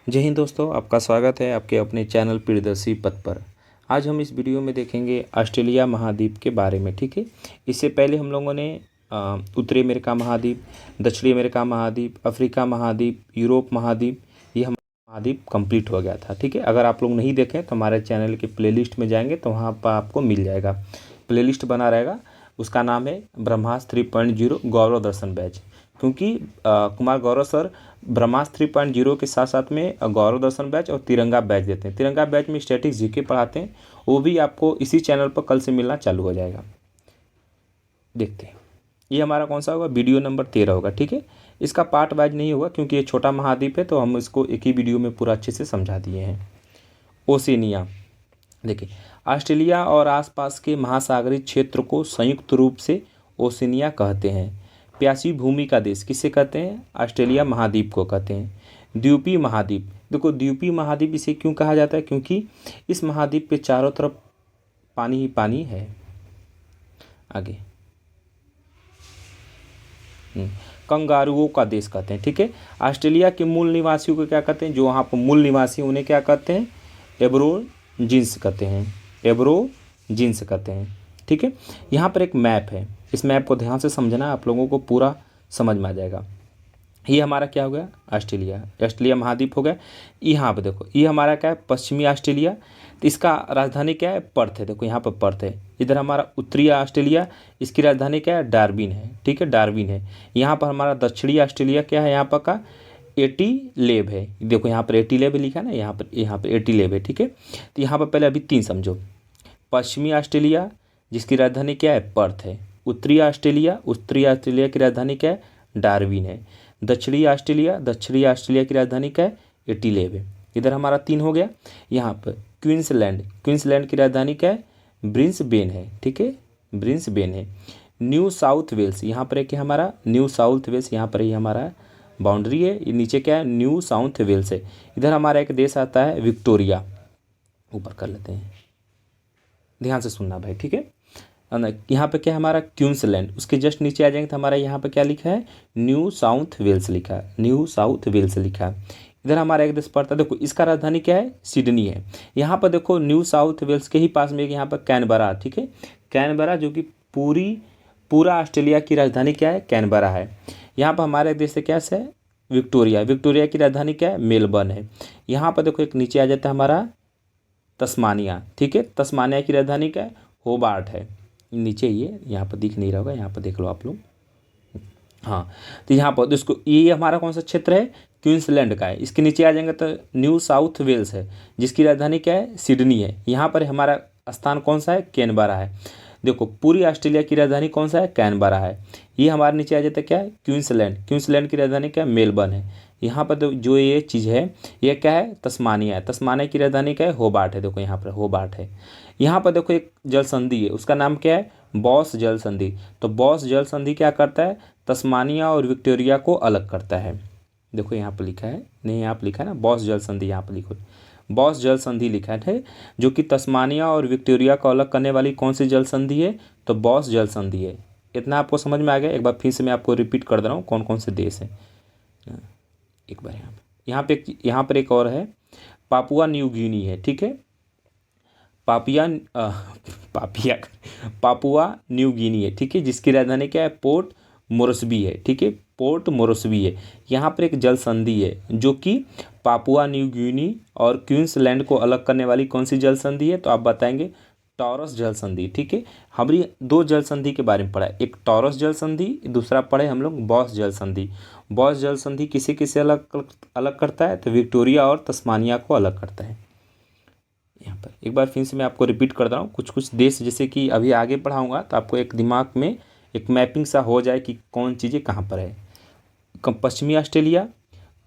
जय हिंद दोस्तों, आपका स्वागत है आपके अपने चैनल प्रियदर्शी पथ पर। आज हम इस वीडियो में देखेंगे ऑस्ट्रेलिया महाद्वीप के बारे में। ठीक है, इससे पहले हम लोगों ने उत्तरी अमेरिका महाद्वीप, दक्षिणी अमेरिका महाद्वीप, अफ्रीका महाद्वीप, यूरोप महाद्वीप, ये हमारा महाद्वीप कंप्लीट हो गया था। ठीक है, अगर आप लोग नहीं देखें तो हमारे चैनल के प्लेलिस्ट में जाएंगे तो वहाँ पर आपको मिल जाएगा, प्लेलिस्ट बना रहेगा। उसका नाम है ब्रह्मास्त्र 3.0 गौरव दर्शन बैच, क्योंकि कुमार गौरव सर ब्रह्मास्त्र 3.0 के साथ साथ में गौरव दर्शन बैच और तिरंगा बैच देते हैं। तिरंगा बैच में स्टैटिक्स जीके पढ़ाते हैं, वो भी आपको इसी चैनल पर कल से मिलना चालू हो जाएगा। देखते हैं ये हमारा कौन सा होगा, वीडियो नंबर 13 होगा। ठीक है, इसका पार्ट वाइज नहीं होगा क्योंकि ये छोटा महाद्वीप है, तो हम इसको एक ही वीडियो में पूरा अच्छे से समझा दिए हैं। ओशिनिया, देखिए ऑस्ट्रेलिया और आसपास के महासागरीय क्षेत्र को संयुक्त रूप से ओशिनिया कहते हैं। प्यासी भूमि का देश किसे कहते हैं? ऑस्ट्रेलिया महाद्वीप को कहते हैं। द्वीपीय महाद्वीप, देखो द्वीपीय महाद्वीप इसे क्यों कहा जाता है? क्योंकि इस महाद्वीप पे चारों तरफ पानी ही पानी है। आगे कंगारुओं का देश कहते हैं। ठीक है, ऑस्ट्रेलिया के मूल निवासियों को क्या कहते हैं? जो वहाँ पर मूल निवासी उन्हें क्या कहते हैं? एबोरिजिन्स कहते हैं, एबोरिजिन्स कहते हैं। ठीक है, यहाँ पर एक मैप है, इस मैप को ध्यान से समझना, आप लोगों को पूरा समझ में आ जाएगा। ये हमारा क्या हो गया? ऑस्ट्रेलिया महाद्वीप हो गया। यहाँ पे देखो, ये हमारा क्या है? पश्चिमी ऑस्ट्रेलिया। तो इसका राजधानी क्या है? पर्थ है। देखो यहाँ पर पर्थ है। इधर हमारा उत्तरी ऑस्ट्रेलिया, इसकी राजधानी क्या है? डार्विन है। ठीक है, डार्विन है। यहाँ पर हमारा दक्षिणी ऑस्ट्रेलिया क्या है? यहाँ पर का एटीलेब है। देखो यहाँ पर एटीलेब लिखा है ना, यहाँ पर एटीलेब है। ठीक है, तो यहाँ पर पहले अभी 3 समझो। पश्चिमी ऑस्ट्रेलिया जिसकी राजधानी क्या है? पर्थ है। उत्तरी ऑस्ट्रेलिया की राजधानी क्या है? डार्विन है। दक्षिणी ऑस्ट्रेलिया की राजधानी क्या है? एटीलेब है। इधर हमारा 3 हो गया। यहाँ पर क्वींसलैंड की राजधानी क्या है? ब्रिस्बेन है। ठीक है, ब्रिस्बेन है। न्यू साउथ वेल्स, यहाँ पर एक हमारा न्यू साउथ वेल्स, यहाँ पर ही हमारा बाउंड्री है। ये नीचे क्या है? न्यू साउथ वेल्स है। इधर हमारा एक देश आता है विक्टोरिया, ऊपर कर लेते हैं, ध्यान से सुनना भाई। ठीक है, यहाँ पे क्या है हमारा? क्वींसलैंड। उसके जस्ट नीचे आ जाएंगे तो हमारा यहाँ पे क्या लिखा है? न्यू साउथ वेल्स लिखा है, न्यू साउथ वेल्स लिखा है। इधर हमारा एक देश पड़ता है, देखो इसका राजधानी क्या है? सिडनी है। यहाँ पर देखो न्यू साउथ वेल्स के ही पास में एक यहाँ पर कैनबरा। ठीक है, कैनबरा जो कि पूरा ऑस्ट्रेलिया की राजधानी क्या है? कैनबरा है। यहाँ पर हमारे देश से क्या है? विक्टोरिया की राजधानी क्या है? मेलबर्न है। यहाँ पर देखो एक नीचे आ जाता है हमारा तस्मानिया। ठीक है, तस्मानिया की राजधानी क्या है? होबार्ट है। नीचे ये यहाँ पर दिख नहीं रहा होगा, यहाँ पर देख लो आप लोग। हाँ, तो यहाँ पर इसको, ये हमारा कौन सा क्षेत्र है? क्वींसलैंड का है। इसके नीचे आ जाएंगे तो न्यू साउथ वेल्स है, जिसकी राजधानी क्या है? सिडनी है। यहाँ पर हमारा स्थान कौन सा है? कैनबरा है। देखो पूरी ऑस्ट्रेलिया की राजधानी कौन सा है? कैनबरा है। ये हमारे नीचे आ जाता है क्या है? क्वींसलैंड की राजधानी क्या है? मेलबर्न है। यहाँ पर जो ये चीज़ है ये क्या है? तस्मानिया है। तस्मानिया की राजधानी क्या है? होबार्ट है। देखो यहाँ पर होबार्ट है। यहाँ पर देखो एक जल संधि है, उसका नाम क्या है? बॉस जल संधि। तो बॉस जल संधि क्या करता है? तस्मानिया और विक्टोरिया को अलग करता है। देखो यहाँ पर लिखा है, नहीं यहाँ पर लिखा है ना बॉस जल संधि, यहाँ पर लिखो बॉस जल संधि लिखा है, जो कि तस्मानिया और विक्टोरिया को अलग करने वाली कौन सी जल संधि है? तो बॉस जल संधि है। इतना आपको समझ में आ गया? एक बार फिर से मैं आपको रिपीट कर दे रहा हूँ कौन कौन से देश हैं। एक बार यहाँ पर एक और है, पापुआ न्यू गिनी है। ठीक है, पापुआ न्यू गिनी है। ठीक है, जिसकी राजधानी क्या है? पोर्ट मोरस्बी है। ठीक है, पोर्ट मोरस्बी है। यहाँ पर एक जल संधि है जो कि पापुआ न्यू गिनी और क्वींसलैंड को अलग करने वाली कौन सी जल संधि है? तो आप बताएंगे टॉरस जल संधि। ठीक है, हमने 2 जल संधि के बारे में पढ़ा है, एक टॉरस जल संधि, दूसरा पढ़े हम लोग बॉस जल संधि। बॉस जल संधि किसे किसे अलग करता है? तो विक्टोरिया और तस्मानिया को अलग करता है। यहाँ पर एक बार फिर से मैं आपको रिपीट कर रहा हूँ कुछ देश, जैसे कि अभी आगे पढ़ाऊँगा तो आपको एक दिमाग में एक मैपिंग सा हो जाए कि कौन चीज़ें कहाँ पर है। पश्चिमी ऑस्ट्रेलिया,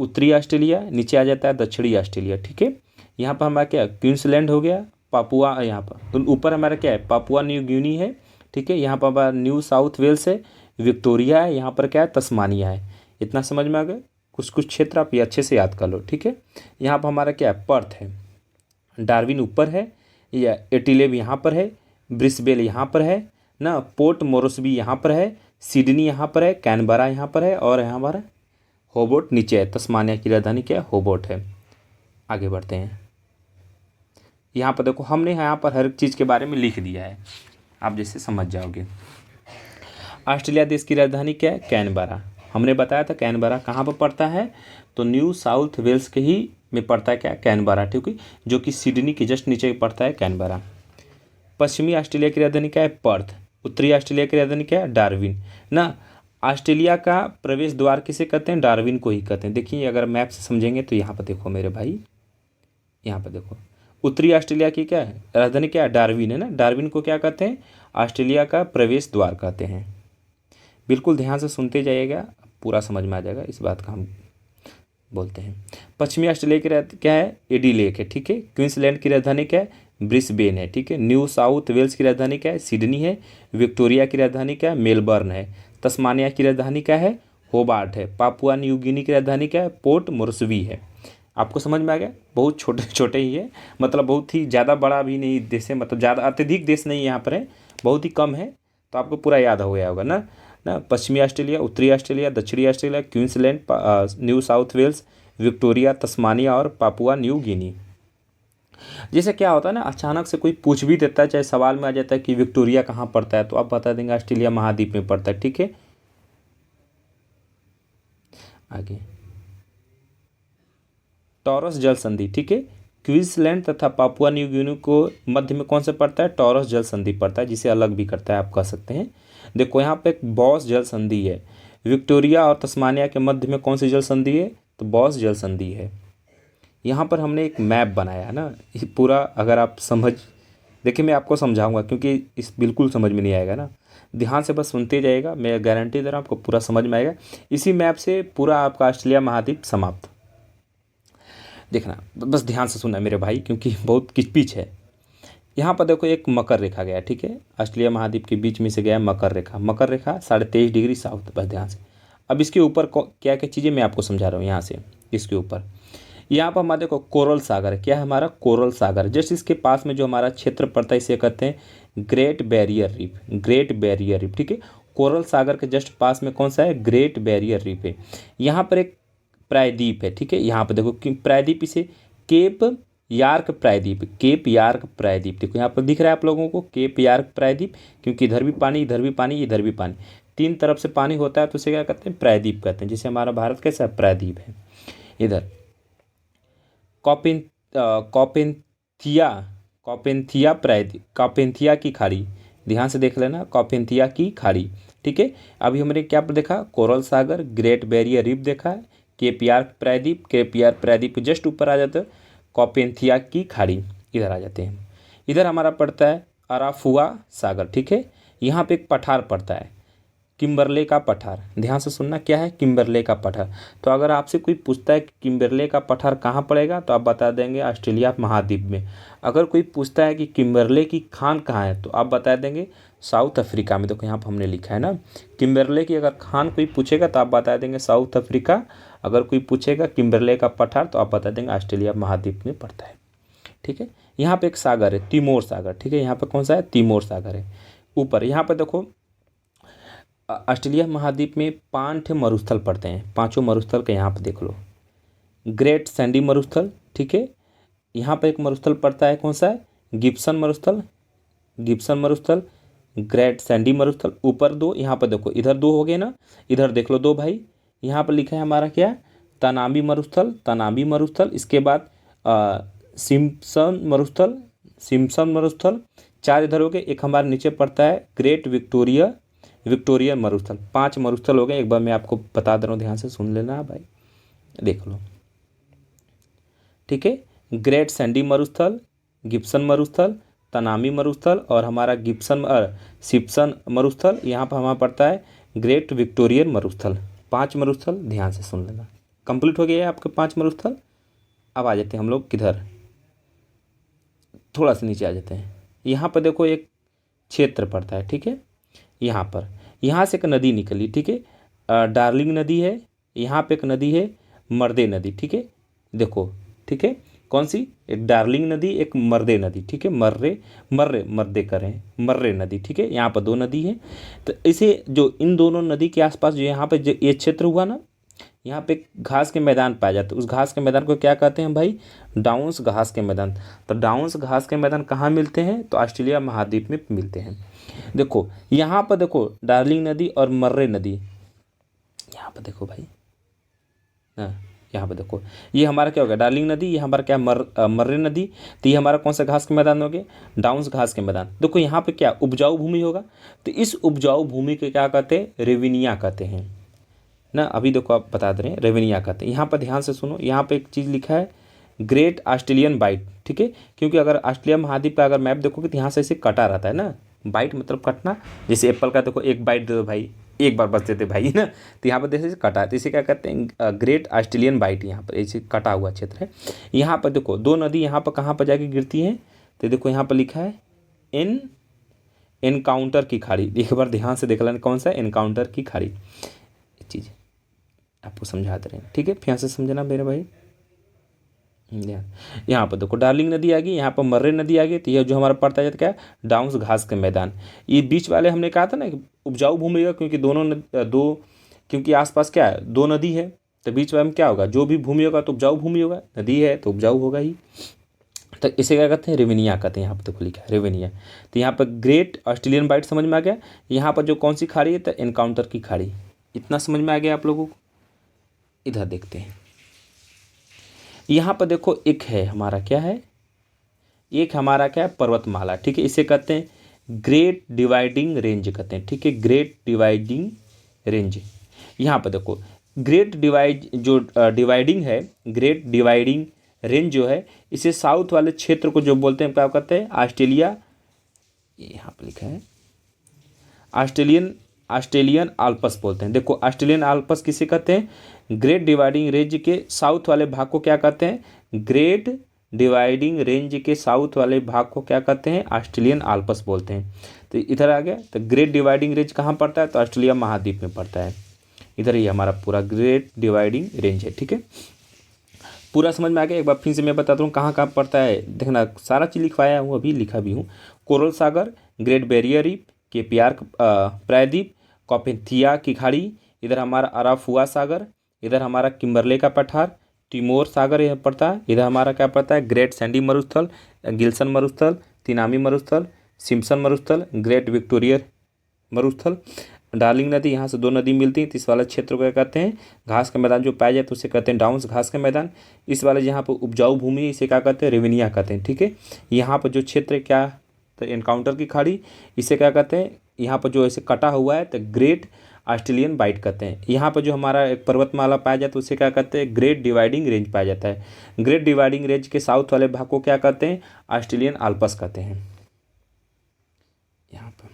उत्तरी ऑस्ट्रेलिया, नीचे आ जाता है दक्षिणी ऑस्ट्रेलिया। ठीक है, यहाँ पर हमारा क्या है? क्वींसलैंड हो गया, पापुआ यहाँ पर, तो ऊपर हमारा क्या है? पापुआ न्यू गिनी है। ठीक है, यहाँ पर हमारा न्यू साउथ वेल्स है, विक्टोरिया है, यहाँ पर क्या है? तस्मानिया है। इतना समझ में आ गया? कुछ क्षेत्र आप ये अच्छे से याद कर लो। ठीक है, यहाँ पर हमारा क्या है? पर्थ है, डार्विन ऊपर है, या एटीलेब यहाँ पर है, ब्रिस्बेन यहाँ पर है ना, पोर्ट मोरस्बी यहाँ पर है, सिडनी यहाँ पर है, कैनबरा यहाँ पर है, और यहाँ पर होबार्ट नीचे है। तस्मानिया की राजधानी क्या है? होबार्ट है। आगे बढ़ते हैं। यहाँ पर देखो हमने यहाँ पर हर एक चीज़ के बारे में लिख दिया है, आप जैसे समझ जाओगे। ऑस्ट्रेलिया देश की राजधानी क्या है? कैनबरा। हमने बताया था कैनबरा कहाँ पर पड़ता है, तो न्यू साउथ वेल्स के ही में पड़ता है क्या? कैनबरा, ठीक है, जो कि सिडनी के जस्ट नीचे पड़ता है कैनबरा। पश्चिमी ऑस्ट्रेलिया की राजधानी क्या है? पर्थ। उत्तरी ऑस्ट्रेलिया की राजधानी क्या है? डार्विन ना। ऑस्ट्रेलिया का प्रवेश द्वार किसे कहते हैं? डार्विन को ही कहते हैं। देखिए अगर मैप से समझेंगे तो यहाँ पर देखो मेरे भाई, यहाँ पर देखो उत्तरी ऑस्ट्रेलिया की क्या है राजधानी? क्या है? डार्विन है ना। डार्विन को क्या कहते हैं? ऑस्ट्रेलिया का प्रवेश द्वार कहते हैं। बिल्कुल ध्यान से सुनते जाइएगा, पूरा समझ में आ जाएगा इस बात का हम बोलते हैं। पश्चिमी ऑस्ट्रेलिया की क्या है? एडी लेक है, ठीक है। क्वींसलैंड की राजधानी क्या है? ब्रिस्बेन है, ठीक है। न्यू साउथ वेल्स की राजधानी क्या है? सिडनी है। विक्टोरिया की राजधानी क्या है? मेलबर्न है। तस्मानिया की राजधानी क्या है? होबार्ट है। पापुआ न्यू गिनी की राजधानी क्या है? पोर्ट मोर्सबी है। आपको समझ में आ गया? बहुत छोटे छोटे ही है, मतलब बहुत ही ज़्यादा बड़ा भी नहीं देश है, मतलब ज़्यादा अत्यधिक देश नहीं यहाँ पर है, बहुत ही कम है, तो आपको पूरा याद हो गया होगा ना। पश्चिमी ऑस्ट्रेलिया, उत्तरी ऑस्ट्रेलिया, दक्षिणी Australia, Queensland, New South Wales, Victoria, Tasmania और पापुआ न्यू गिनी। जैसे क्या होता है ना, अचानक से कोई पूछ भी देता है, चाहे सवाल में आ जाता है कि विक्टोरिया कहाँ पड़ता है, तो आप बता देंगे ऑस्ट्रेलिया महाद्वीप में पड़ता है, ठीक है। आगे टॉरस जल संधि, ठीक है। क्वींसलैंड तथा पापुआ न्यू गिनी को मध्य में कौन सा पड़ता है? टॉरस जल संधि पड़ता है, जिसे अलग भी करता है, आप कह सकते हैं। देखो यहाँ पे एक बॉस जल संधि है। विक्टोरिया और तस्मानिया के मध्य में कौन सी जल संधि है? तो बॉस जल संधि है। यहाँ पर हमने एक मैप बनाया है ना, ये पूरा अगर आप समझ, देखिए मैं आपको समझाऊंगा क्योंकि इस बिल्कुल समझ में नहीं आएगा ना, ध्यान से बस सुनते जाइएगा, मैं गारंटी दे रहा हूँ आपको पूरा समझ में आएगा। इसी मैप से पूरा आपका ऑस्ट्रेलिया महाद्वीप समाप्त। देखना बस ध्यान से सुनना मेरे भाई, क्योंकि बहुत किचपिच है। यहाँ पर देखो एक मकर रेखा गया, ठीक है। ऑस्ट्रेलिया महाद्वीप के बीच में से गया मकर रेखा। मकर रेखा 23.5 डिग्री साउथ, बस ध्यान से। अब इसके ऊपर क्या क्या चीज़ें मैं आपको समझा रहा हूँ। यहाँ से इसके ऊपर यहाँ पर हमारे देखो कोरल सागर, क्या है हमारा? कोरल सागर। जस्ट इसके पास में जो हमारा क्षेत्र पड़ता है इसे कहते हैं great barrier reef. Great barrier reef, ठीक है। कोरल सागर के जस्ट पास में कौन सा है? ग्रेट बैरियर रीफ है। यहाँ पर एक प्रायद्वीप है, ठीक है। यहाँ पर देखो कि प्रायद्वीप इसे केप यार्क प्रायद्वीप, केप यार्क प्रायद्वीप, देखो यहाँ पर दिख रहा है आप लोगों को केप यार्क प्रायद्वीप, क्योंकि इधर भी पानी, इधर भी पानी, इधर भी पानी, तीन तरफ से पानी होता है, तो उसे क्या कहते हैं? प्रायद्वीप कहते हैं। जैसे हमारा भारत कैसा प्रायद्वीप है। इधर कॉपेंथिया, कॉपेंथिया प्रायद्वीप, कॉपेंथिया की खाड़ी, ध्यान से देख लेना, कॉपेंथिया की खाड़ी, ठीक है। अभी हमने क्या देखा? कोरल सागर, ग्रेट बैरियर रीफ देखा है, केप यार्क प्रायद्वीप, केप यार्क प्रायद्वीप जस्ट ऊपर आ जाता है कॉपेंथिया की खाड़ी, इधर आ जाते हैं। इधर हमारा पड़ता है अराफुआ सागर, ठीक है। यहाँ पे एक पठार पड़ता है, किम्बरले का पठार। ध्यान से सुनना, क्या है? किम्बरले का पठार। तो अगर आपसे कोई पूछता है कि किम्बरले का पठार कहाँ पड़ेगा, तो आप बता देंगे ऑस्ट्रेलिया महाद्वीप में। अगर कोई पूछता है कि किम्बरले की खान कहाँ है, तो आप बता देंगे साउथ अफ्रीका में। देखो यहाँ पर हमने लिखा है ना, किम्बरले की अगर खान कोई पूछेगा तो आप बता देंगे साउथ अफ्रीका। अगर कोई पूछेगा किम्बरले का पठार, तो आप बता देंगे ऑस्ट्रेलिया महाद्वीप में पड़ता है, ठीक है। यहाँ पे एक सागर है, तिमोर सागर, ठीक है। यहाँ पे कौन सा है? तिमोर सागर है ऊपर। यहाँ पे देखो ऑस्ट्रेलिया महाद्वीप में 5 मरुस्थल पड़ते हैं, 5 मरुस्थल के यहाँ पे देख लो। ग्रेट सैंडी मरुस्थल, ठीक है। यहाँ पे एक मरुस्थल पड़ता है, कौन सा है? गिब्सन मरुस्थल, गिब्सन मरुस्थल, ग्रेट सैंडी मरुस्थल। ऊपर 2, यहाँ पर देखो इधर 2 हो गए ना, इधर देख लो 2 भाई। यहाँ पर लिखा है हमारा क्या? तनामी मरुस्थल, तनामी मरुस्थल। इसके बाद सिम्पसन मरुस्थल, सिम्पसन मरुस्थल। 4 इधर हो गए। एक हमारे नीचे पड़ता है ग्रेट विक्टोरिया, विक्टोरिया मरुस्थल। 5 मरुस्थल हो गए। एक बार मैं आपको बता दे रहा हूँ, ध्यान से सुन लेना भाई, देख लो, ठीक है। ग्रेट सैंडी मरुस्थल, गिब्सन मरुस्थल, तनामी मरुस्थल और हमारा सिम्पसन मरुस्थल। यहाँ पर हमारा पड़ता है ग्रेट विक्टोरियन मरुस्थल। 5 मरुस्थल, ध्यान से सुन लेना। कंप्लीट हो गया है आपके 5 मरुस्थल। अब आ जाते हैं हम लोग किधर, थोड़ा सा नीचे आ जाते हैं। यहाँ पर देखो एक क्षेत्र पड़ता है, ठीक है। यहाँ पर, यहाँ से एक नदी निकली, ठीक है। डार्लिंग नदी है। यहाँ पे एक नदी है मर्दे नदी, ठीक है। देखो, ठीक है, कौन सी? एक डार्लिंग नदी, एक मर्दे नदी, ठीक है। मर्दे करें, मर्रे नदी, ठीक है। यहाँ पर 2 नदी है। तो इसे जो इन दोनों नदी के आसपास जो यहाँ पे जो ये क्षेत्र हुआ ना, यहाँ पे घास के मैदान पाया जाता है, उस घास के मैदान को क्या कहते हैं भाई, डाउन्स घास के मैदान। तो डाउन्स घास के मैदान कहाँ मिलते हैं, तो ऑस्ट्रेलिया महाद्वीप में मिलते हैं। देखो यहाँ पर देखो डार्लिंग नदी और मर्रे नदी, यहाँ पर देखो भाई, हाँ यहाँ पे देखो ये हमारा क्या हो गया, डार्लिंग नदी, ये हमारा क्या मर्रे नदी। तो ये हमारा कौन सा घास के मैदान हो गए, डाउन्स घास के मैदान। देखो यहाँ पे क्या उपजाऊ भूमि होगा, तो इस उपजाऊ भूमि को क्या कहते हैं, रेविनिया कहते हैं ना। अभी देखो आप बता दे रहे हैं, रेविनिया कहते हैं। यहाँ पर ध्यान से सुनो, यहाँ पे एक चीज़ लिखा है ग्रेट ऑस्ट्रेलियन बाइट, ठीक है, क्योंकि अगर ऑस्ट्रेलिया महाद्वीप का अगर मैप देखोगे तो यहाँ से ऐसे कटा रहता है ना, बाइट मतलब कटना, जैसे एप्पल का देखो एक बाइट दे दो भाई, एक बार बस देते भाई ना, तो यहाँ पर जैसे कटा है, तो इसे क्या कहते हैं, ग्रेट ऑस्ट्रेलियन बाइट। यहाँ पर ऐसे कटा हुआ क्षेत्र है। यहाँ पर देखो दो नदी यहाँ पर कहाँ पर जाके गिरती हैं, तो देखो यहाँ पर लिखा है एनकाउंटर की खाड़ी। एक बार ध्यान से देख लेना कौन सा, एनकाउंटर की खाड़ी। ये चीज़ आपको समझा दे रहे हैं, ठीक है, फिर से समझना मेरे भाई। यहाँ पर देखो डार्लिंग नदी आ गई, यहाँ पर मर्रे नदी आ गई, तो यह जो हमारा पड़ता है क्या है, डाउन्स घास के मैदान। ये बीच वाले हमने कहा था ना कि उपजाऊ भूमि होगा, क्योंकि क्योंकि आसपास क्या है, दो नदी है, तो बीच में क्या होगा, जो भी भूमि होगा तो उपजाऊ भूमि होगा, नदी है तो उपजाऊ होगा ही। तो इसे क्या कहते हैं, रेवेनिया कहते हैं। यहाँ पर देखो लिखा है रेवेनिया। तो यहाँ पर ग्रेट ऑस्ट्रेलियन बाइट समझ में आ गया। यहाँ पर जो कौन सी खाड़ी है, तो एनकाउंटर की खाड़ी। इतना समझ में आ गया आप लोगों को। इधर देखते हैं, यहाँ पर देखो एक है हमारा क्या है, एक हमारा क्या है, पर्वतमाला, ठीक है, इसे कहते हैं ग्रेट डिवाइडिंग रेंज कहते हैं, ठीक है, ग्रेट डिवाइडिंग रेंज। यहाँ पर देखो ग्रेट डिवाइडिंग है, ग्रेट डिवाइडिंग रेंज जो है, इसे साउथ वाले क्षेत्र को जो बोलते हैं क्या कहते हैं, ऑस्ट्रेलिया, यहाँ पर लिखा है ऑस्ट्रेलियन आल्प्स बोलते हैं। देखो ऑस्ट्रेलियन आल्प्स किसे कहते हैं, ग्रेट डिवाइडिंग रेंज के साउथ वाले भाग को क्या कहते हैं, ग्रेट डिवाइडिंग रेंज के साउथ वाले भाग को क्या कहते हैं, ऑस्ट्रेलियन आल्प्स बोलते हैं। तो इधर आ गया, तो ग्रेट डिवाइडिंग रेंज कहाँ पड़ता है, तो ऑस्ट्रेलिया महाद्वीप में पड़ता है। इधर ही हमारा पूरा ग्रेट डिवाइडिंग रेंज है, ठीक है, पूरा समझ में आ गया। एक बार फिर से मैं बताता हूँ कहाँ कहाँ पड़ता है, देखना सारा चीज़ लिखवाया हूँ, अभी लिखा भी हूँ। कोरल सागर, ग्रेट बैरियर रीफ, केपियार प्रायद्वीप, कॉपेथिया की खाड़ी, इधर हमारा अराफुआ सागर, इधर हमारा किम्बरले का पठार, टिमोर सागर यह पड़ता है, इधर हमारा क्या पड़ता है, ग्रेट सैंडी मरुस्थल, गिल्सन मरुस्थल, तिनामी मरुस्थल, सिम्पसन मरुस्थल, ग्रेट विक्टोरिया मरुस्थल, डार्लिंग नदी, यहाँ से दो नदी मिलती हैं। तो इस वाले क्षेत्र को क्या कहते हैं, घास का मैदान जो पाया जाए तो उसे कहते हैं डाउन्स घास का मैदान। इस वाले जहाँ पर उपजाऊ भूमि इसे क्या कहते हैं, रेवेनिया कहते हैं, ठीक है। यहाँ पर जो क्षेत्र क्या, तो एनकाउंटर की खाड़ी, इसे क्या कहते हैं, यहाँ पर जो ऐसे कटा हुआ है तो ग्रेट ऑस्ट्रेलियन बाइट कहते हैं। यहाँ पर जो हमारा एक पर्वतमाला पाया जाता है उसे क्या कहते हैं, ग्रेट डिवाइडिंग रेंज पाया जाता है। ग्रेट डिवाइडिंग रेंज के साउथ वाले भाग को क्या कहते हैं, ऑस्ट्रेलियन आल्प्स कहते हैं। यहाँ पर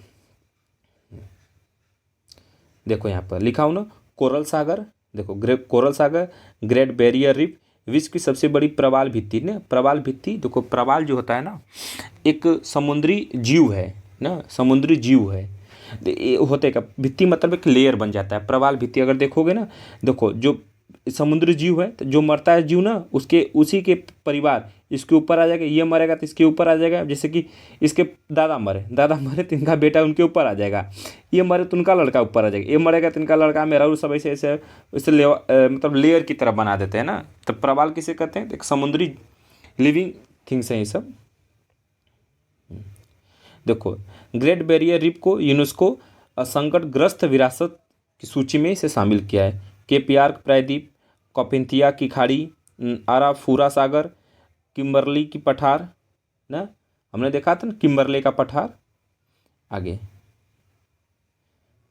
देखो, यहाँ पर लिखा हूँ ना, कोरल सागर, देखो कोरल सागर, ग्रेट बैरियर रीफ, विश्व की सबसे बड़ी प्रवाल भित्ति ना, प्रवाल भित्ति, देखो प्रवाल जो होता है ना, एक समुद्री जीव है ना, समुद्री जीव है। ये होते का भित्ति मतलब एक लेयर बन जाता है, प्रवाल भित्ति अगर देखोगे ना, देखो जो समुद्री जीव है तो जो मरता है जीव ना, उसके उसी के परिवार इसके ऊपर आ जाएगा, ये मरेगा तो इसके ऊपर आ जाएगा। जैसे कि इसके दादा मरे तो इनका बेटा उनके ऊपर आ जाएगा, ये मरे तो उनका लड़का ऊपर आ जाएगा, ये मरेगा तो इनका लड़का मेरा, और सब ऐसे ऐसे मतलब लेयर की तरह बना देते हैं ना। तो प्रवाल किसे कहते हैं, एक समुद्री लिविंग थिंग्स हैं ये सब। देखो ग्रेट बैरियर रीफ को यूनेस्को संकटग्रस्त विरासत की सूची में इसे शामिल किया है। केपियार्क प्रायद्वीप, कॉपेथिया की खाड़ी, अराफुरा सागर, किम्बरली की पठार ना, हमने देखा था ना किम्बरले का पठार, आगे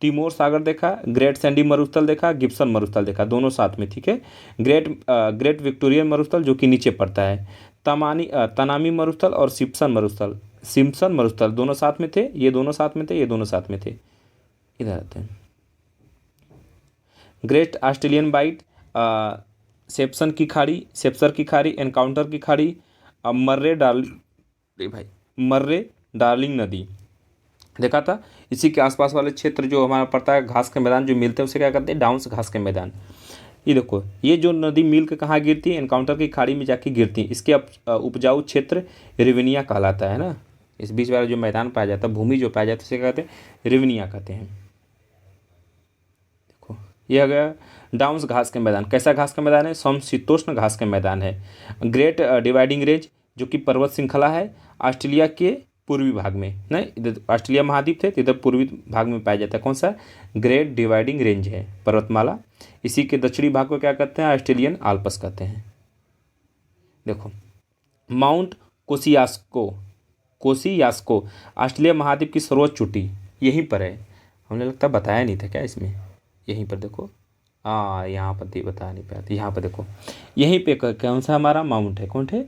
टिमोर सागर देखा, ग्रेट सैंडी मरुस्थल देखा, गिब्सन मरुस्थल देखा, दोनों साथ में, ठीक है। ग्रेट विक्टोरियन मरुस्थल जो कि नीचे पड़ता है, तनामी मरुस्थल और सिम्पसन मरुस्थल दोनों साथ में थे, ये दोनों साथ में थे, ये दोनों साथ में थे। इधर आते हैं, ग्रेट ऑस्ट्रेलियन बाइट, सेप्सन की खाड़ी, एनकाउंटर की खाड़ी, मर्रे डार्लिंग नदी देखा था। इसी के आसपास वाले क्षेत्र जो हमारा पड़ता है, घास के मैदान जो मिलते हैं उसे क्या कहते हैं, डाउन्स घास के मैदान। ये देखो, ये जो नदी मिल के कहाँ गिरती है, एनकाउंटर की खाड़ी में जाके गिरती है। इसके उपजाऊ क्षेत्र रेवेनिया कहलाता है ना। इस बीच वाला जो मैदान पाया जाता है, भूमि जो पाया जाता है उसे क्या कहते हैं, रेवेनिया कहते हैं। देखो ये आ गया डाउन्स घास के मैदान, कैसा घास का मैदान है? समशीतोष्ण घास का मैदान है। ग्रेट डिवाइडिंग रेंज जो कि पर्वत श्रृंखला है ऑस्ट्रेलिया के पूर्वी भाग में, नहीं इधर ऑस्ट्रेलिया महाद्वीप थे तो इधर पूर्वी भाग में पाया जाता है। कौन सा? ग्रेट डिवाइडिंग रेंज है पर्वतमाला। इसी के दक्षिणी भाग को क्या कहते हैं? ऑस्ट्रेलियन आल्प्स कहते हैं। देखो माउंट कोसियास्को, कोसियास्को ऑस्ट्रेलिया महाद्वीप की सर्वोच्च चोटी यहीं पर है। हमने लगता बताया नहीं था क्या इसमें? यहीं पर देखो, हाँ यहाँ पर बता नहीं पाया, यहाँ पर देखो यहीं पे कौन सा हमारा माउंट है? कौन है?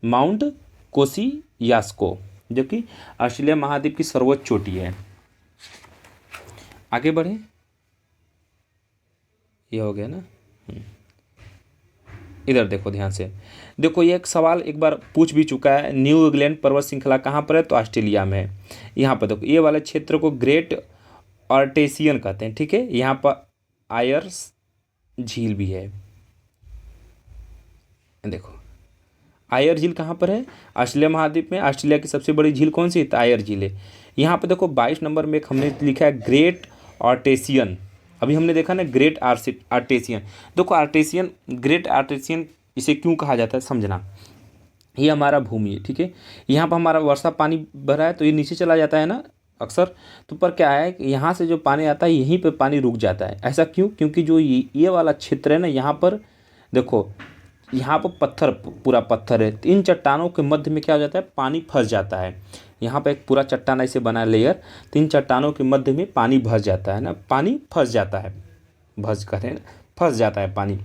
माउंट कोसियास्को जो कि ऑस्ट्रेलिया महाद्वीप की सर्वोच्च चोटी है। आगे बढ़े, ये हो गया ना। इधर देखो ध्यान से, देखो ये एक सवाल एक बार पूछ भी चुका है। न्यू इंग्लैंड पर्वत श्रृंखला कहाँ पर है? तो ऑस्ट्रेलिया में है। यहाँ पर देखो ये वाले क्षेत्र को ग्रेट आर्टेशियन कहते हैं, ठीक है। यहाँ पर आयर्स झील भी है। देखो आयर झील कहाँ पर है? ऑस्ट्रेलिया महाद्वीप में। ऑस्ट्रेलिया की सबसे बड़ी झील कौन सी है? तो आयर झील है। यहाँ पर देखो 22 नंबर में एक हमने लिखा है ग्रेट आर्टेशियन। अभी हमने देखा ना ग्रेट आर्टेशियन। देखो आर्टेशियन, ग्रेट आर्टेशियन इसे क्यों कहा जाता है समझना। ये हमारा भूमि है, ठीक है। यहाँ पर हमारा वर्षा पानी भरा है तो ये नीचे चला जाता है ना अक्सर, तो पर क्या है कि यहाँ से जो पानी आता है यहीं पे पानी रुक जाता है। ऐसा क्यों? क्योंकि जो ये वाला क्षेत्र है ना, यहाँ पर देखो यहाँ पर पत्थर, पूरा पत्थर है। तो इन चट्टानों के मध्य में क्या हो जाता है? पानी फंस जाता है। यहाँ पे एक पूरा चट्टान ऐसे बना है लेयर, तो इन चट्टानों के मध्य में पानी फंस जाता है ना, पानी फंस जाता है, फंस कहते हैं ना, फंस जाता है पानी।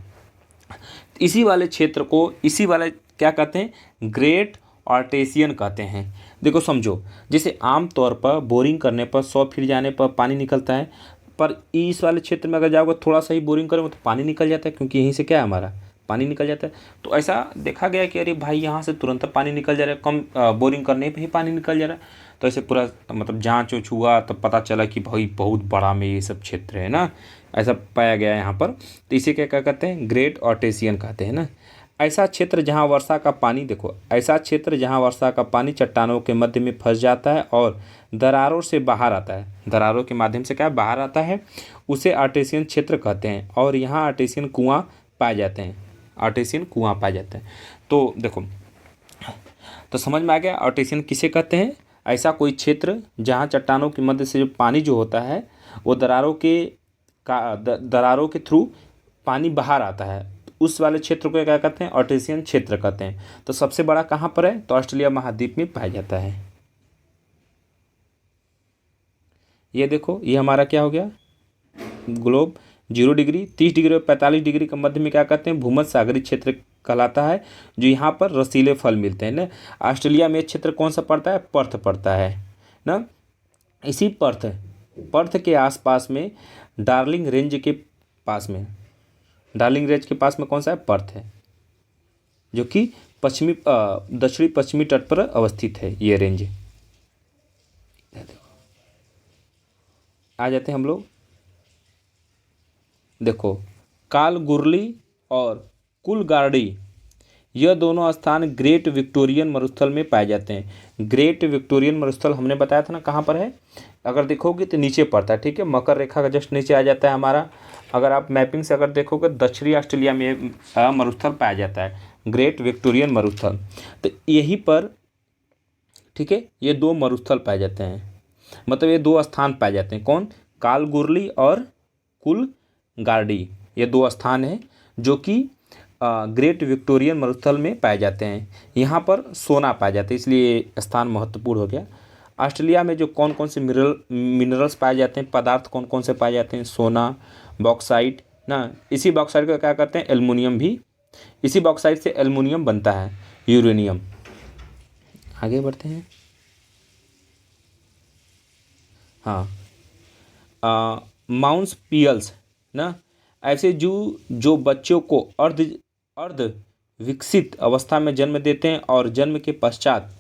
इसी वाले क्षेत्र को, इसी वाले क्या कहते हैं? ग्रेट आर्टेशियन कहते हैं। देखो समझो, जैसे आम तौर पर बोरिंग करने पर 100 फीट जाने पर पानी निकलता है, पर इस वाले क्षेत्र में अगर जाओगे थोड़ा सा ही बोरिंग करोगे तो पानी निकल जाता है, क्योंकि यहीं से क्या है हमारा पानी निकल जाता है। तो ऐसा देखा गया कि अरे भाई यहाँ से तुरंत पानी निकल जा रहा है, कम बोरिंग करने पे ही पानी निकल जा रहा है। तो ऐसे पूरा मतलब जांच उच हुआ तो पता चला कि भाई बहुत बड़ा में ये सब क्षेत्र है ना, ऐसा पाया गया है यहाँ पर। तो इसे क्या कहते हैं? ग्रेट आर्टेशियन कहते हैं ना। ऐसा क्षेत्र जहाँ वर्षा का पानी, देखो ऐसा क्षेत्र जहाँ वर्षा का पानी चट्टानों के मध्य में फंस जाता है और दरारों से बाहर आता है, दरारों के माध्यम से क्या बाहर आता है, उसे आर्टेशियन क्षेत्र कहते हैं। और यहाँ आर्टेशियन कुआं पाए जाते हैं, आर्टेशियन कुआं पाए जाते हैं। तो देखो, तो समझ में आ गया आर्टेशियन किसे कहते हैं? ऐसा कोई क्षेत्र जहाँ चट्टानों के मध्य से जो पानी जो होता है वो दरारों के थ्रू पानी बाहर आता है, उस वाले क्षेत्र को क्या कहते हैं? आर्टेशियन क्षेत्र कहते हैं। तो सबसे बड़ा कहाँ पर है? तो ऑस्ट्रेलिया महाद्वीप में पाया जाता है। ये देखो ये हमारा क्या हो गया? ग्लोब 0 डिग्री, 30 डिग्री और 45 डिग्री के मध्य में क्या कहते हैं? भूमध्य सागरीय क्षेत्र कहलाता है, जो यहाँ पर रसीले फल मिलते हैं ना। ऑस्ट्रेलिया में क्षेत्र कौन सा पड़ता है? पर्थ पड़ता है ना। इसी पर्थ के आसपास में डार्लिंग रेंज के पास में, डार्लिंग रेंज के पास में कौन सा है? पर्थ है, जो कि दक्षिणी पश्चिमी तट पर अवस्थित है ये रेंज। आ जाते हैं हम लोग, देखो कालगुरली और कुलगार्डी यह दोनों स्थान ग्रेट विक्टोरियन मरुस्थल में पाए जाते हैं। ग्रेट विक्टोरियन मरुस्थल हमने बताया था ना कहाँ पर है, अगर देखोगे तो नीचे पड़ता है, ठीक है, मकर रेखा का जस्ट नीचे आ जाता है हमारा। अगर आप मैपिंग से अगर देखोगे दक्षिणी ऑस्ट्रेलिया में मरुस्थल पाया जाता है, ग्रेट विक्टोरियन मरुस्थल। तो यहीं पर, ठीक है, ये 2 मरुस्थल पाए जाते हैं, मतलब ये 2 स्थान पाए जाते हैं। कौन? कालगुरली और कुलगार्डी, ये 2 स्थान हैं जो कि ग्रेट विक्टोरियन मरुस्थल में पाए जाते हैं। यहाँ पर सोना पाया जाता है, इसलिए स्थान महत्वपूर्ण हो गया। ऑस्ट्रेलिया में जो कौन कौन से मिनरल्स पाए जाते हैं, पदार्थ कौन कौन से पाए जाते हैं? सोना, बॉक्साइट ना, इसी बॉक्साइट को क्या कहते हैं? एल्युमिनियम भी, इसी बॉक्साइट से एल्युमिनियम बनता है, यूरेनियम। आगे बढ़ते हैं। हाँ, माउंस पियल्स ना, ऐसे जो बच्चों को अर्ध विकसित अवस्था में जन्म देते हैं और जन्म के पश्चात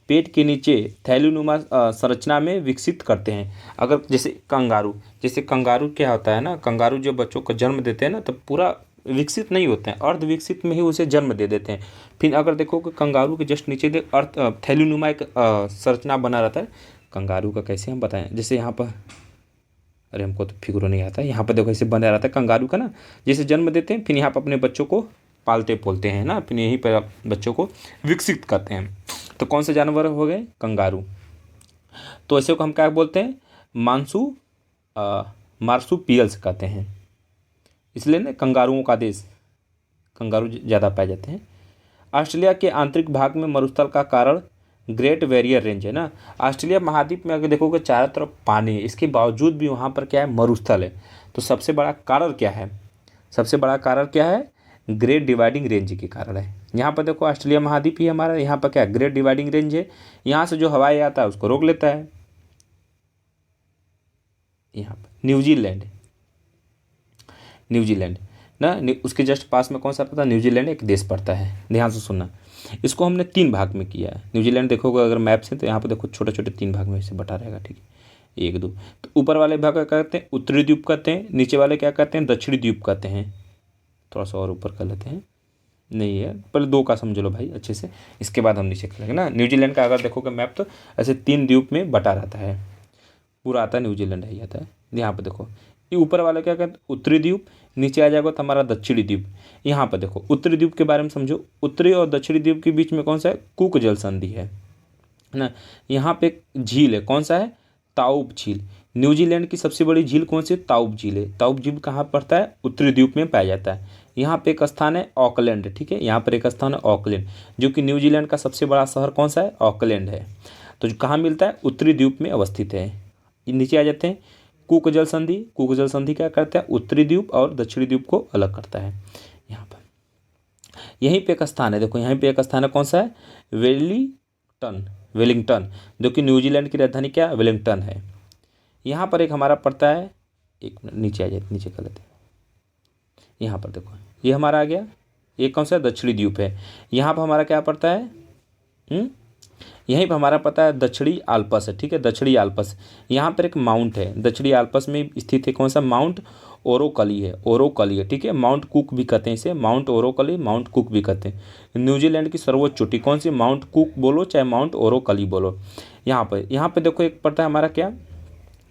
पेट के नीचे थैलीनुमा संरचना में विकसित करते हैं। अगर जैसे कंगारू क्या होता है ना, कंगारू जो बच्चों को जन्म देते हैं ना तो पूरा विकसित नहीं होते हैं, अर्ध विकसित में ही उसे जन्म दे देते हैं। फिर अगर देखो कि कंगारू के जस्ट नीचे थैलीनुमा एक संरचना बना रहता है। कंगारू का कैसे हम बताएं, जैसे यहाँ पर अरे हमको तो फिक्र नहीं आता। यहाँ पर देखो ऐसे बना रहता है कंगारू का ना, जैसे जन्म देते हैं फिर यहाँ पर अपने बच्चों को पालते पोलते हैं ना, फिर यहीं पर बच्चों को विकसित करते हैं। तो कौन से जानवर हो गए? कंगारू। तो ऐसे को हम क्या बोलते हैं? मार्सुपियल्स कहते हैं। इसलिए ना कंगारुओं का देश, कंगारू ज़्यादा पाए जाते हैं। ऑस्ट्रेलिया के आंतरिक भाग में मरुस्थल का कारण ग्रेट बैरियर रेंज है ना। ऑस्ट्रेलिया महाद्वीप में अगर देखोगे चारों तरफ पानी है, इसके बावजूद भी वहाँ पर क्या है? मरुस्थल है। तो सबसे बड़ा कारण क्या है? सबसे बड़ा कारण क्या है? ग्रेट डिवाइडिंग रेंज के कारण है। यहाँ पर देखो ऑस्ट्रेलिया महाद्वीप ही हमारा, यहाँ पर क्या? ग्रेट डिवाइडिंग रेंज है। यहाँ से जो हवाई आता है उसको रोक लेता है। यहाँ पर न्यूजीलैंड ना, उसके जस्ट पास में कौन सा पड़ता है? न्यूजीलैंड एक देश पड़ता है। ध्यान से सुनना, इसको हमने 3 भाग में किया है। न्यूजीलैंड देखोगे अगर मैप से तो यहाँ पर देखो छोटे छोटे 3 भाग में इसे बटा रहेगा, ठीक है, 1 2। तो ऊपर वाले भाग क्या कहते हैं? उत्तरी द्वीप कहते हैं। नीचे वाले क्या कहते हैं? दक्षिणी द्वीप कहते हैं। थोड़ा सा और ऊपर कर लेते हैं, नहीं है, पहले 2 का समझ लो भाई अच्छे से, इसके बाद हम नीचे करेंगे ना। न्यूजीलैंड का अगर देखोगे मैप तो ऐसे 3 द्वीप में बटा रहता है, पूरा आता है न्यूजीलैंड ही आता है। यहाँ पर देखो ये ऊपर वाला क्या कहते हैं? उत्तरी द्वीप। नीचे आ जाएगा तो हमारा दक्षिणी द्वीप। यहाँ पर देखो उत्तरी द्वीप के बारे में समझो। उत्तरी और दक्षिणी द्वीप के बीच में कौन सा है? कुक जल संधि है ना। यहाँ पे एक झील है, कौन सा है? ताउब झील। न्यूजीलैंड की सबसे बड़ी झील कौन सी? ताउब झील है। ताउब झील कहाँ पड़ता है? उत्तरी द्वीप में पाया जाता है। यहाँ पे एक स्थान है ऑकलैंड, ठीक है, यहाँ पर एक स्थान है ऑकलैंड, जो कि न्यूजीलैंड का सबसे बड़ा शहर कौन सा है? ऑकलैंड है। तो जो कहाँ मिलता है? उत्तरी द्वीप में अवस्थित है। नीचे आ जाते हैं कुक जल संधि। कुक जल संधि क्या करता है? उत्तरी द्वीप और दक्षिणी द्वीप को अलग करता है। यहाँ पर यहीं पे एक स्थान है, देखो यहीं पे एक स्थान है, कौन सा है? वेलिंगटन, जो कि न्यूजीलैंड की राजधानी क्या है? वेलिंगटन है। यहाँ पर एक हमारा पड़ता है, एक मिनट नीचे आ जाए, नीचे कर लेते हैं। यहाँ पर देखो ये हमारा आ गया, एक कौन सा? दक्षिणी द्वीप है। यहाँ पर हमारा क्या पड़ता है? यहीं पर हमारा पता है दक्षिणी आल्प्स है, ठीक है, दक्षिणी आल्प्स। यहाँ पर एक माउंट है दक्षिणी आल्प्स में स्थित है, कौन सा? माउंट ओरोकली है, ठीक है। माउंट कुक भी कहते हैं इसे, माउंट ओरोकली, माउंट कुक भी कहते हैं। न्यूजीलैंड की सर्वोच्च चोटी कौन सी? माउंट कुक बोलो चाहे माउंट ओरोकली बोलो। यहाँ पर देखो एक पड़ता है हमारा क्या?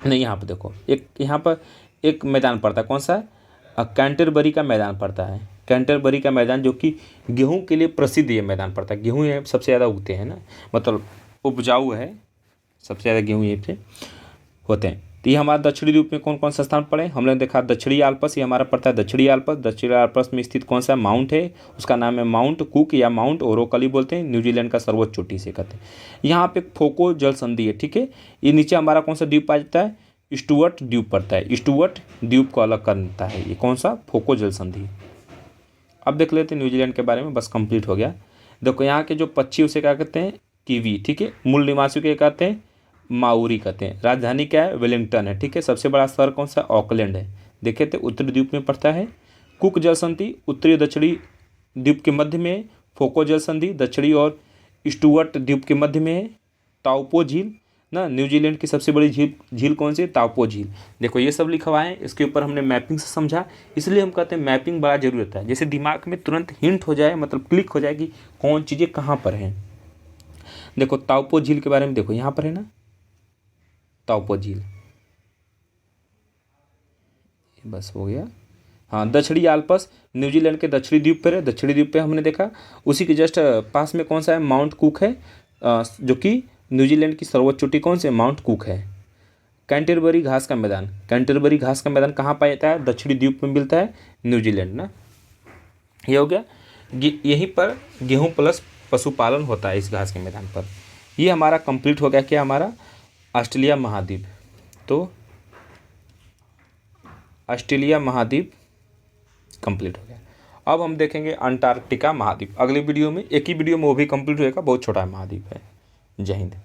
नहीं, यहाँ पर देखो यहाँ पर एक मैदान पड़ता है, कौन सा? कैंटरबरी का मैदान पड़ता है। कैंटरबरी का मैदान जो कि गेहूं के लिए प्रसिद्ध ये मैदान पड़ता है। गेहूं ये सबसे ज़्यादा उगते हैं ना, मतलब उपजाऊ है, सबसे ज़्यादा गेहूं यहीं पे होते हैं। तो ये हमारा दक्षिणी द्वीप में कौन कौन सा स्थान पड़े? हमने देखा दक्षिणी आल्प्स, ये हमारा पड़ता है दक्षिणी आल्प्स। दक्षिणी आल्प्स में स्थित कौन सा माउंट है? उसका नाम है माउंट कुक या माउंट ओरोकली बोलते हैं। न्यूजीलैंड का सर्वोच्च चोटी से कहते हैं। यहाँ पे फोको जल संधि है, ठीक है। ये नीचे हमारा कौन सा द्वीप आ जाता है? स्टुअर्ट द्वीप पड़ता है। स्टुअर्ट द्वीप को अलग करता है ये कौन सा? फोको जल संधि। अब देख लेते हैं न्यूजीलैंड के बारे में, बस कंप्लीट हो गया। देखो यहाँ के जो पक्षी उसे क्या कहते हैं? कीवी, ठीक है। मूल निवासियों के कहते हैं माउरी कहते हैं। राजधानी क्या है? वेलिंगटन है, ठीक है। सबसे बड़ा शहर कौन सा? ऑकलैंड है। देखे थे उत्तरी द्वीप में पड़ता है। कुक जल संधि उत्तरी और दक्षिणी द्वीप के मध्य में। फोको जल संधि दक्षिणी और स्टुअर्ट द्वीप के मध्य में है। ताउपो झील ना, न्यूजीलैंड की सबसे बड़ी झील कौन सी? ताउपो झील। देखो ये सब लिखा हुआ है, इसके ऊपर हमने मैपिंग से समझा, इसलिए हम कहते हैं मैपिंग बड़ा जरूरी होता है। जैसे दिमाग में तुरंत हिंट हो जाए, मतलब क्लिक हो जाए कि कौन चीज़ें कहाँ पर हैं। देखो ताउपो झील के बारे में देखो, यहाँ पर है ना ताउपो झील, बस हो गया। हाँ, दक्षिणी आल्प्स न्यूजीलैंड के दक्षिणी द्वीप पर है। दक्षिणी द्वीप पे हमने देखा। उसी के जस्ट पास में कौन सा है? माउंट कुक है, जो कि न्यूजीलैंड की सर्वोच्च चोटी कौन से? माउंट कुक है। कैंटरबरी घास का मैदान, कैंटरबरी घास का मैदान कहाँ पाया जाता है? दक्षिणी द्वीप में मिलता है, न्यूजीलैंड ना। ये हो गया। यहीं पर गेहूं प्लस पशुपालन होता है इस घास के मैदान पर। ये हमारा कंप्लीट हो गया क्या? हमारा ऑस्ट्रेलिया महाद्वीप। तो ऑस्ट्रेलिया महाद्वीप कंप्लीट हो गया। अब हम देखेंगे अंटार्कटिका महाद्वीप अगले वीडियो में। एक ही वीडियो में वो भी कंप्लीट होएगा, बहुत छोटा महाद्वीप है। जय हिंद।